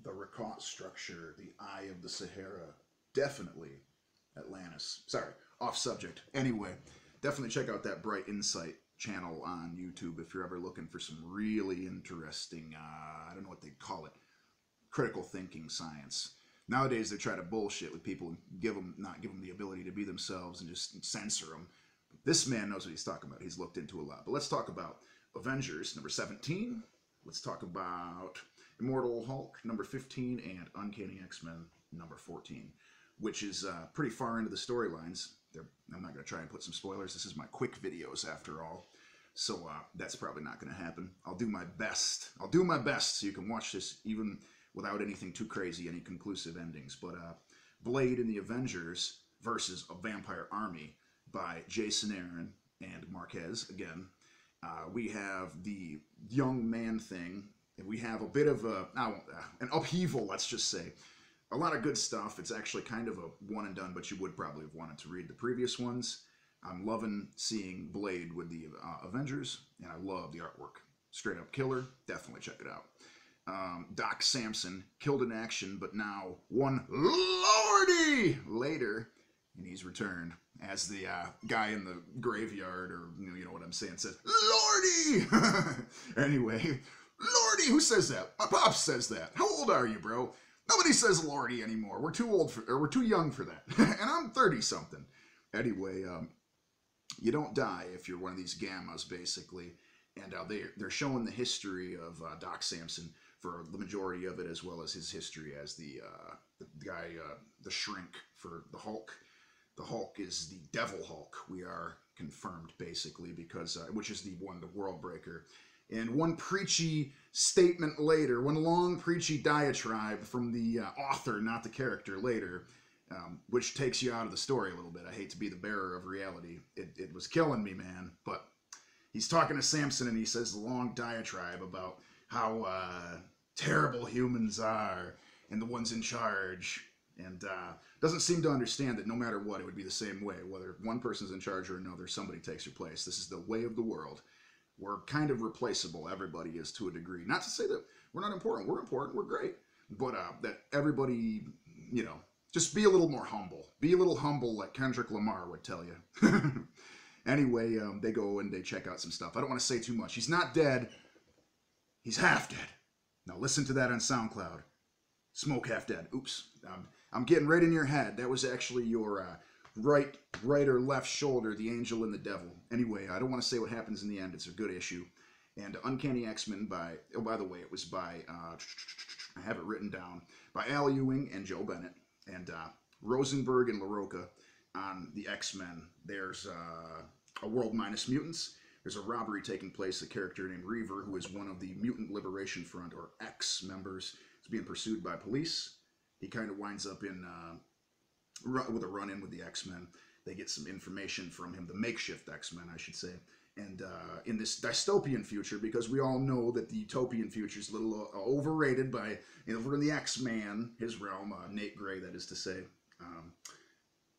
the Raquot structure, the Eye of the Sahara, definitely Atlantis. Sorry, off subject. Anyway, definitely check out that Bright Insight channel on YouTube if you're ever looking for some really interesting, I don't know what they'd call it, critical thinking science. Nowadays they try to bullshit with people and not give them the ability to be themselves and just censor them. But this man knows what he's talking about. He's looked into a lot. But let's talk about Avengers number 17. Let's talk about Immortal Hulk number 15 and Uncanny X-Men number 14, which is pretty far into the storylines. I'm not going to try and put some spoilers. This is my quick videos after all. So that's probably not going to happen. I'll do my best. I'll do my best so you can watch this even without anything too crazy, any conclusive endings. But Blade in the Avengers versus a Vampire Army by Jason Aaron and Marquez. Again, we have the young man thing. And we have a bit of an upheaval, let's just say. A lot of good stuff. It's actually kind of a one and done, but you would probably have wanted to read the previous ones. I'm loving seeing Blade with the Avengers, and I love the artwork. Straight up killer. Definitely check it out. Doc Samson, killed in action, but now one lordy later, and he's returned as the guy in the graveyard, or you know what I'm saying, says, Lordy! Anyway, Lordy, who says that? My pops says that. How old are you, bro? Nobody says Lordy anymore. We're too old for, or we're too young for that. And I'm 30-something. Anyway, you don't die if you're one of these gammas, basically. And they're showing the history of Doc Samson for the majority of it, as well as his history as the guy, the shrink for the Hulk. The Hulk is the Devil Hulk. We are confirmed, basically, because which is the World Breaker. And one preachy statement later, one long preachy diatribe from the author, not the character, later, which takes you out of the story a little bit. I hate to be the bearer of reality. It was killing me, man. But he's talking to Samson, and he says the long diatribe about how terrible humans are and the ones in charge. And doesn't seem to understand that no matter what, it would be the same way. Whether one person's in charge or another, somebody takes your place. This is the way of the world. We're kind of replaceable. Everybody is to a degree. Not to say that we're not important. We're important. We're great. But that everybody, just be a little more humble. Be a little humble like Kendrick Lamar would tell you. Anyway, they go and they check out some stuff. I don't want to say too much. He's not dead. He's half dead. Now listen to that on SoundCloud. Smoke half dead. Oops. I'm getting right in your head. That was actually your right or left shoulder, the angel and the devil. Anyway, I don't want to say what happens in the end. It's a good issue. And Uncanny X-Men by the way, it was by, I have it written down, by Al Ewing and Joe Bennett. And Rosenberg and LaRocca on the X-Men. There's a world minus mutants. There's a robbery taking place. A character named Reaver, who is one of the Mutant Liberation Front, or X members, is being pursued by police. He kind of winds up in with a run-in with the X-Men. They get some information from him, the makeshift X-Men, I should say. And in this dystopian future, because we all know that the utopian future is a little overrated by, over in the X-Man, his realm, Nate Gray, that is to say.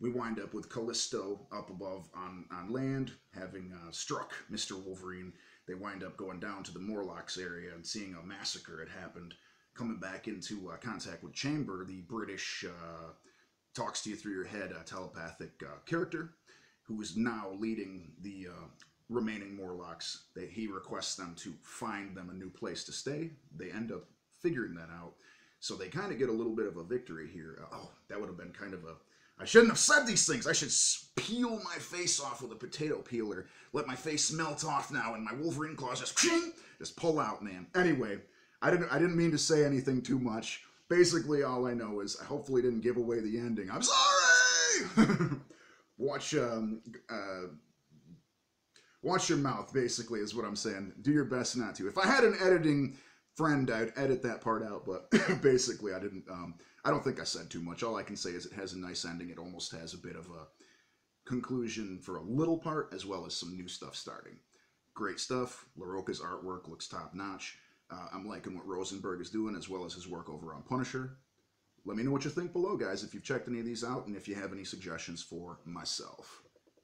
We wind up with Callisto up above on land, having struck Mr. Wolverine. They wind up going down to the Morlocks area and seeing a massacre had happened. Coming back into contact with Chamber, the British talks to you through your head telepathic character, who is now leading the remaining Morlocks. He requests them to find them a new place to stay. They end up figuring that out. So they kind of get a little bit of a victory here. Oh, that would have been kind of a... I shouldn't have said these things. I should peel my face off with a potato peeler. Let my face melt off now, and my Wolverine claws just pull out, man. Anyway, I didn't mean to say anything too much. Basically, all I know is I hopefully didn't give away the ending. I'm sorry! Watch your mouth, basically, is what I'm saying. Do your best not to. If I had an editing friend, I'd edit that part out, but basically I didn't. I don't think I said too much. All I can say is it has a nice ending. It almost has a bit of a conclusion for a little part, as well as some new stuff starting. Great stuff. LaRocca's artwork looks top-notch. I'm liking what Rosenberg is doing, as well as his work over on Punisher. Let me know what you think below, guys, if you've checked any of these out, and if you have any suggestions for myself.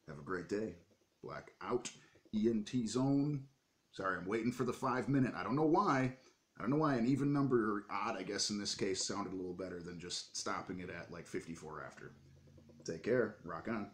Have a great day. Black out. ENT zone. Sorry, I'm waiting for the 5 minute. I don't know why. I don't know why an even number or odd, I guess in this case, sounded a little better than just stopping it at like 54 after. Take care. Rock on.